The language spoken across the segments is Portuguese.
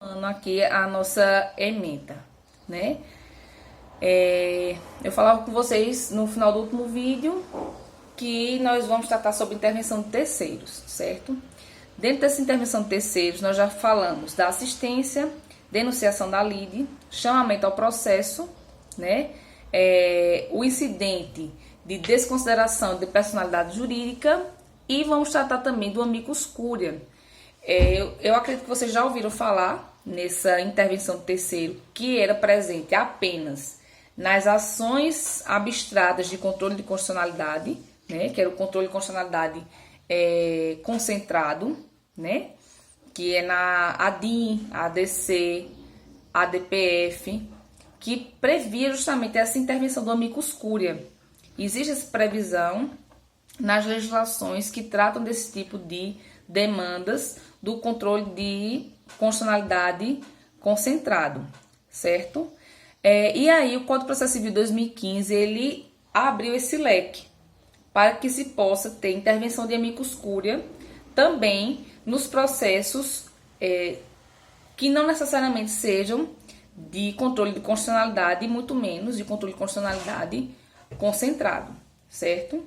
Aqui a nossa ementa, né? Eu falava com vocês no final do último vídeo que nós vamos tratar sobre intervenção de terceiros, certo? Dentro dessa intervenção de terceiros, nós já falamos da assistência, denunciação da lide, chamamento ao processo, né? O incidente de desconsideração de personalidade jurídica e vamos tratar também do amicus curiae. Eu acredito que vocês já ouviram falar nessa intervenção de terceiro que era presente apenas nas ações abstratas de controle de constitucionalidade, né, que era o controle de constitucionalidade concentrado, né, que é na ADIM, ADC, ADPF, que previa justamente essa intervenção do amicus curiae. Existe essa previsão nas legislações que tratam desse tipo de demandas do controle de constitucionalidade concentrado, certo? E aí o Código de Processo Civil 2015, ele abriu esse leque para que se possa ter intervenção de amicus curiae também nos processos que não necessariamente sejam de controle de constitucionalidade, e muito menos de controle de constitucionalidade concentrado, certo?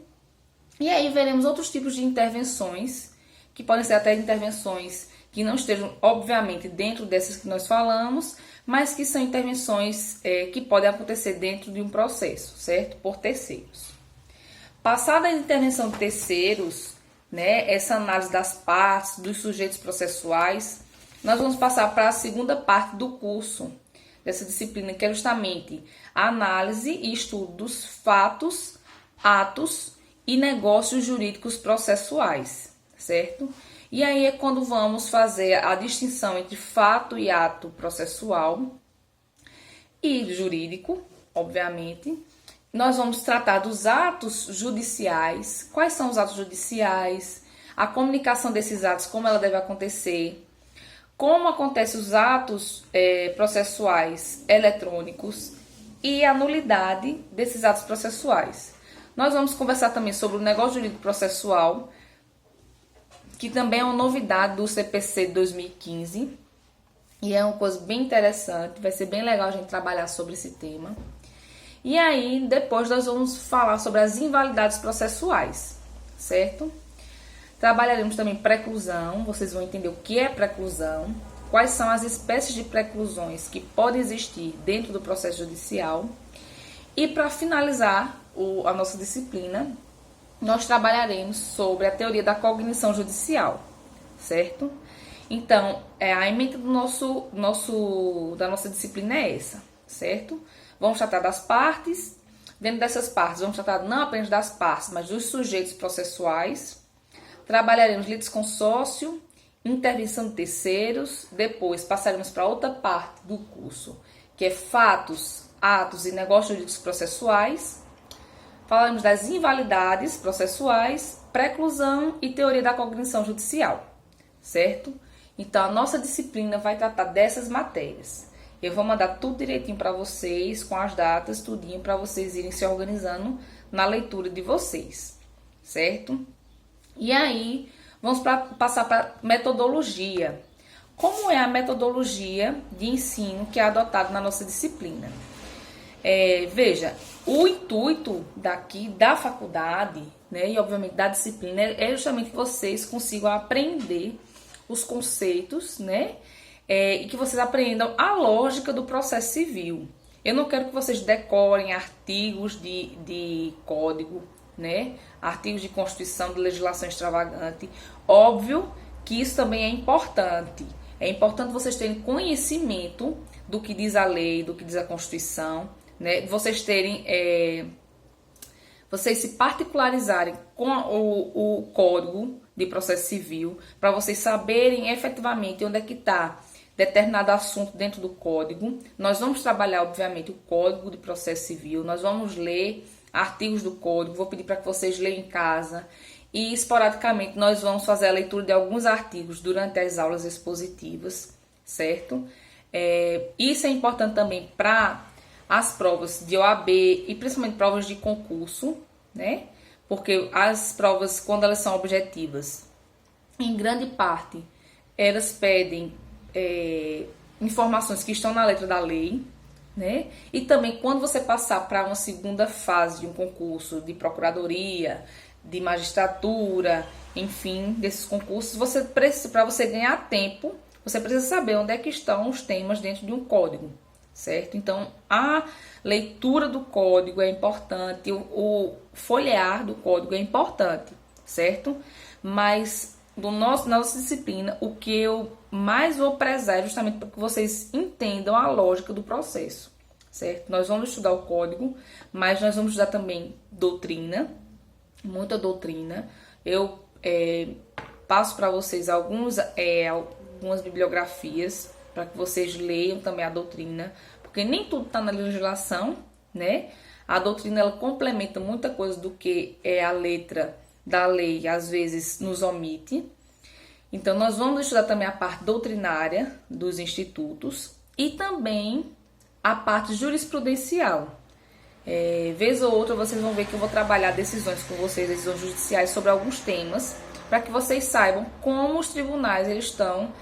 E aí veremos outros tipos de intervenções, que podem ser até intervenções que não estejam, obviamente, dentro dessas que nós falamos, mas que são intervenções que podem acontecer dentro de um processo, certo? Por terceiros. Passada a intervenção de terceiros, né, essa análise das partes, dos sujeitos processuais, nós vamos passar para a segunda parte do curso dessa disciplina, que é justamente a análise e estudo dos fatos, atos e negócios jurídicos processuais, certo? E aí é quando vamos fazer a distinção entre fato e ato processual e jurídico, obviamente. Nós vamos tratar dos atos judiciais, quais são os atos judiciais, a comunicação desses atos, como ela deve acontecer, como acontecem os atos processuais eletrônicos e a nulidade desses atos processuais. Nós vamos conversar também sobre o negócio jurídico processual, que também é uma novidade do CPC de 2015, e é uma coisa bem interessante, vai ser bem legal a gente trabalhar sobre esse tema. E aí, depois nós vamos falar sobre as invalidades processuais, certo? Trabalharemos também preclusão, vocês vão entender o que é preclusão, quais são as espécies de preclusões que podem existir dentro do processo judicial. E para finalizar a nossa disciplina, nós trabalharemos sobre a teoria da cognição judicial, certo? Então, a ementa da nossa disciplina é essa, certo? Vamos tratar das partes, dentro dessas partes vamos tratar não apenas das partes, mas dos sujeitos processuais. Trabalharemos litisconsórcio, intervenção de terceiros, depois passaremos para outra parte do curso, que é fatos, atos e negócios jurídicos processuais. Falaremos das invalidades processuais, preclusão e teoria da cognição judicial, certo? Então, a nossa disciplina vai tratar dessas matérias. Eu vou mandar tudo direitinho para vocês, com as datas, tudinho, para vocês irem se organizando na leitura de vocês, certo? E aí, vamos passar para metodologia. Como é a metodologia de ensino que é adotada na nossa disciplina? Veja, o intuito daqui da faculdade, né, e obviamente da disciplina, é justamente que vocês consigam aprender os conceitos, né, e que vocês aprendam a lógica do processo civil. Eu não quero que vocês decorem artigos de código, né, artigos de Constituição, de legislação extravagante. Óbvio que isso também é importante. É importante vocês terem conhecimento do que diz a lei, do que diz a Constituição, né? Vocês terem, vocês se particularizarem com o Código de Processo Civil, para vocês saberem efetivamente onde é que está determinado assunto dentro do Código. Nós vamos trabalhar, obviamente, o Código de Processo Civil, nós vamos ler artigos do Código, vou pedir para que vocês leiam em casa, e esporadicamente nós vamos fazer a leitura de alguns artigos durante as aulas expositivas, certo? Isso é importante também para as provas de OAB e principalmente provas de concurso, né? Porque as provas, quando elas são objetivas, em grande parte, elas pedem informações que estão na letra da lei, né? E também quando você passar para uma segunda fase de um concurso de procuradoria, de magistratura, enfim, desses concursos, você precisa, para você ganhar tempo, você precisa saber onde é que estão os temas dentro de um código, certo? Então, a leitura do código é importante, o folhear do código é importante, certo? Mas na nossa disciplina, o que eu mais vou prezar é justamente para que vocês entendam a lógica do processo, certo? Nós vamos estudar o código, mas nós vamos estudar também doutrina, muita doutrina. Eu passo para vocês algumas bibliografias para que vocês leiam também a doutrina, porque nem tudo está na legislação, né? A doutrina ela complementa muita coisa do que é a letra da lei, às vezes nos omite. Então, nós vamos estudar também a parte doutrinária dos institutos e também a parte jurisprudencial. Vez ou outra, vocês vão ver que eu vou trabalhar decisões com vocês, decisões judiciais sobre alguns temas, para que vocês saibam como os tribunais eles estão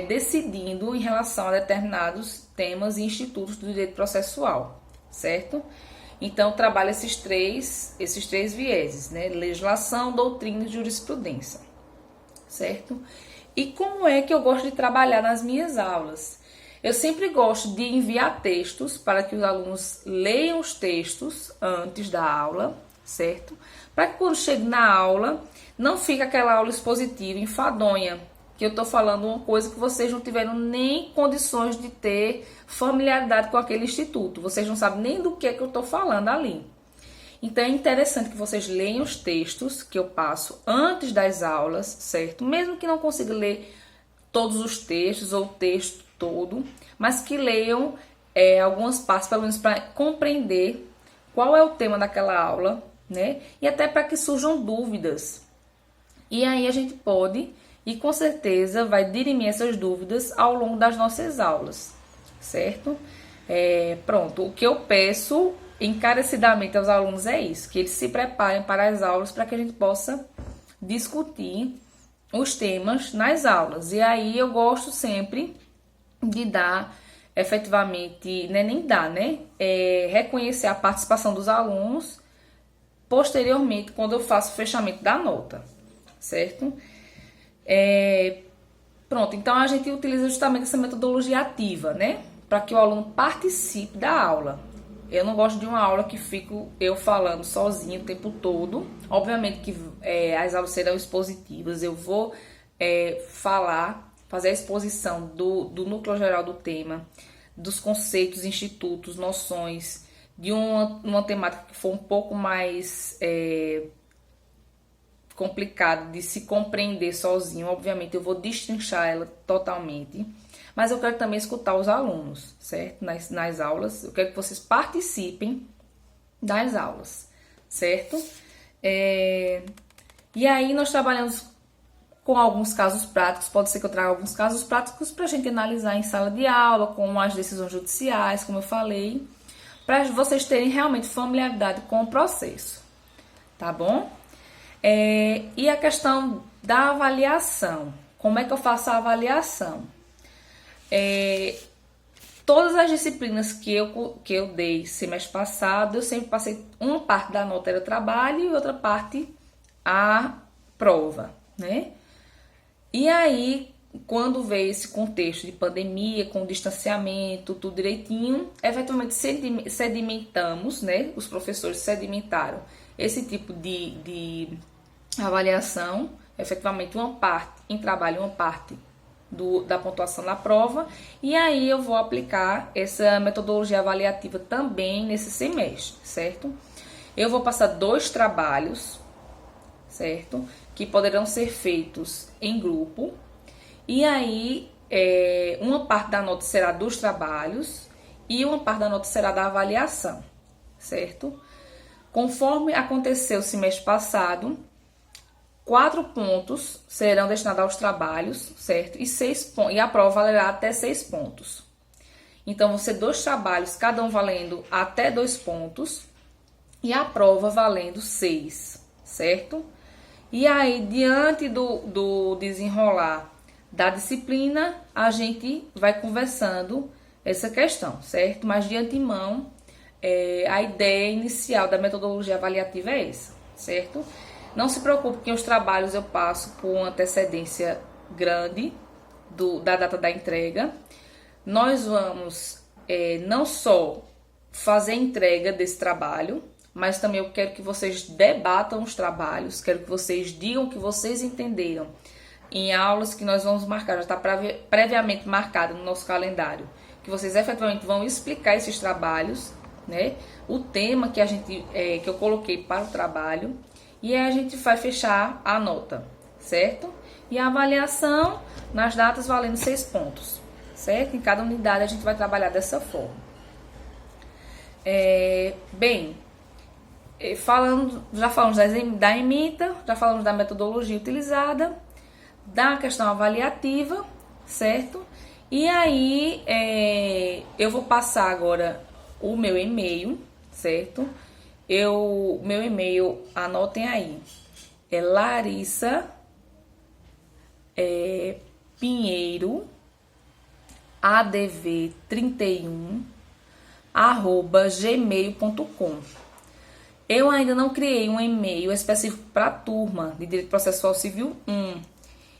decidindo em relação a determinados temas e institutos do direito processual, certo? Então, trabalho esses três vieses, né? Legislação, doutrina e jurisprudência, certo? E como é que eu gosto de trabalhar nas minhas aulas? Eu sempre gosto de enviar textos para que os alunos leiam os textos antes da aula, certo? Para que quando chegue na aula, não fique aquela aula expositiva, enfadonha, que eu estou falando uma coisa que vocês não tiveram nem condições de ter familiaridade com aquele instituto. Vocês não sabem nem do que é que eu estou falando ali. Então, é interessante que vocês leiam os textos que eu passo antes das aulas, certo? Mesmo que não consiga ler todos os textos ou o texto todo, mas que leiam algumas partes, pelo menos para compreender qual é o tema daquela aula, né? E até para que surjam dúvidas. E aí a gente pode, e com certeza vai dirimir essas dúvidas ao longo das nossas aulas, certo? Pronto, o que eu peço encarecidamente aos alunos é isso, que eles se preparem para as aulas para que a gente possa discutir os temas nas aulas. E aí eu gosto sempre de dar efetivamente, nem dar, né? Reconhecer a participação dos alunos posteriormente, quando eu faço o fechamento da nota, certo? Pronto, então a gente utiliza justamente essa metodologia ativa, né? Para que o aluno participe da aula. Eu não gosto de uma aula que fico eu falando sozinho o tempo todo. Obviamente que as aulas serão expositivas, eu vou fazer a exposição do núcleo geral do tema, dos conceitos, institutos, noções, de uma temática que for um pouco mais complicado de se compreender sozinho. Obviamente eu vou destrinchar ela totalmente, mas eu quero também escutar os alunos, certo? Nas aulas, eu quero que vocês participem das aulas, certo? E aí nós trabalhamos com alguns casos práticos, pode ser que eu traga alguns casos práticos para a gente analisar em sala de aula, com as decisões judiciais, como eu falei, para vocês terem realmente familiaridade com o processo, tá bom? E a questão da avaliação, como é que eu faço a avaliação? Todas as disciplinas que eu dei semestre passado, eu sempre passei uma parte da nota era trabalho e outra parte a prova, né? E aí, quando veio esse contexto de pandemia, com distanciamento, tudo direitinho, efetivamente sedimentamos, né? Os professores sedimentaram esse tipo de avaliação, efetivamente uma parte em trabalho, uma parte da pontuação da prova, e aí eu vou aplicar essa metodologia avaliativa também nesse semestre, certo? Eu vou passar 2 trabalhos, certo? Que poderão ser feitos em grupo, e aí uma parte da nota será dos trabalhos e uma parte da nota será da avaliação, certo? Conforme aconteceu o semestre passado, 4 pontos serão destinados aos trabalhos, certo? E a prova valerá até 6 pontos. Então, vão ser 2 trabalhos, cada um valendo até 2 pontos, e a prova valendo 6, certo? E aí, diante do desenrolar da disciplina, a gente vai conversando essa questão, certo? Mas de antemão, a ideia inicial da metodologia avaliativa é essa, certo? Não se preocupe que os trabalhos eu passo com antecedência grande da data da entrega. Nós vamos não só fazer a entrega desse trabalho, mas também eu quero que vocês debatam os trabalhos, quero que vocês digam o que vocês entenderam em aulas que nós vamos marcar, já está previamente marcado no nosso calendário, que vocês efetivamente vão explicar esses trabalhos, né? O tema que que eu coloquei para o trabalho, e aí a gente vai fechar a nota, certo? E a avaliação nas datas valendo 6 pontos, certo? Em cada unidade a gente vai trabalhar dessa forma. Já falamos da emita, já falamos da metodologia utilizada, da questão avaliativa, certo? E aí, eu vou passar agora o meu e-mail, certo? Meu e-mail, anotem aí, é Larissa Pinheiro adv31 @gmail.com. Eu ainda não criei um e-mail específico para a turma de Direito Processual Civil 1.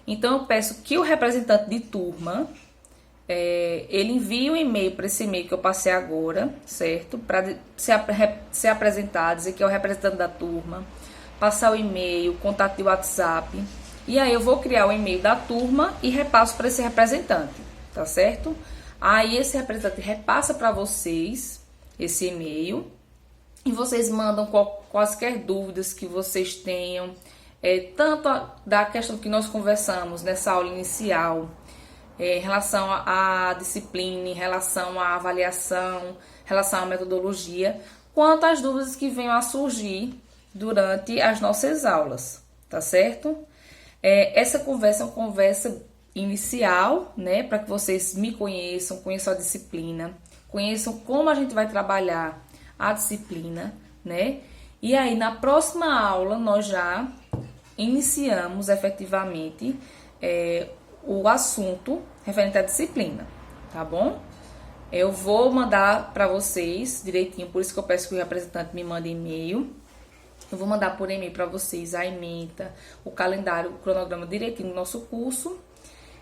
Então, eu peço que o representante de turma, ele envie um e-mail para esse e-mail que eu passei agora, certo? Para se apresentar, dizer que é o representante da turma, passar o e-mail, contato de WhatsApp. E aí eu vou criar o e-mail da turma e repasso para esse representante, tá certo? Aí esse representante repassa para vocês esse e-mail e vocês mandam quaisquer dúvidas que vocês tenham, tanto da questão que nós conversamos nessa aula inicial, em relação à disciplina, em relação à avaliação, em relação à metodologia, quanto às dúvidas que venham a surgir durante as nossas aulas, tá certo? Essa conversa é uma conversa inicial, né, para que vocês me conheçam, conheçam a disciplina, conheçam como a gente vai trabalhar a disciplina, né? E aí na próxima aula nós já iniciamos efetivamente o assunto referente à disciplina, tá bom? Eu vou mandar para vocês direitinho, por isso que eu peço que o representante me mande e-mail. Eu vou mandar por e-mail para vocês a ementa, o calendário, o cronograma direitinho do nosso curso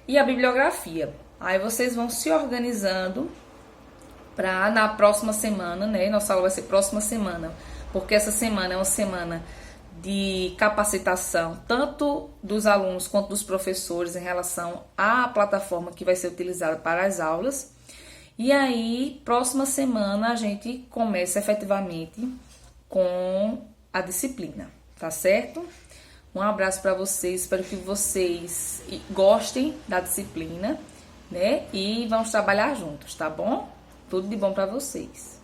e a bibliografia. Aí vocês vão se organizando para na próxima semana, né? Nossa aula vai ser próxima semana, porque essa semana é uma semana de capacitação, tanto dos alunos quanto dos professores em relação à plataforma que vai ser utilizada para as aulas. E aí, próxima semana, a gente começa efetivamente com a disciplina, tá certo? Um abraço para vocês, espero que vocês gostem da disciplina, né? E vamos trabalhar juntos, tá bom? Tudo de bom para vocês.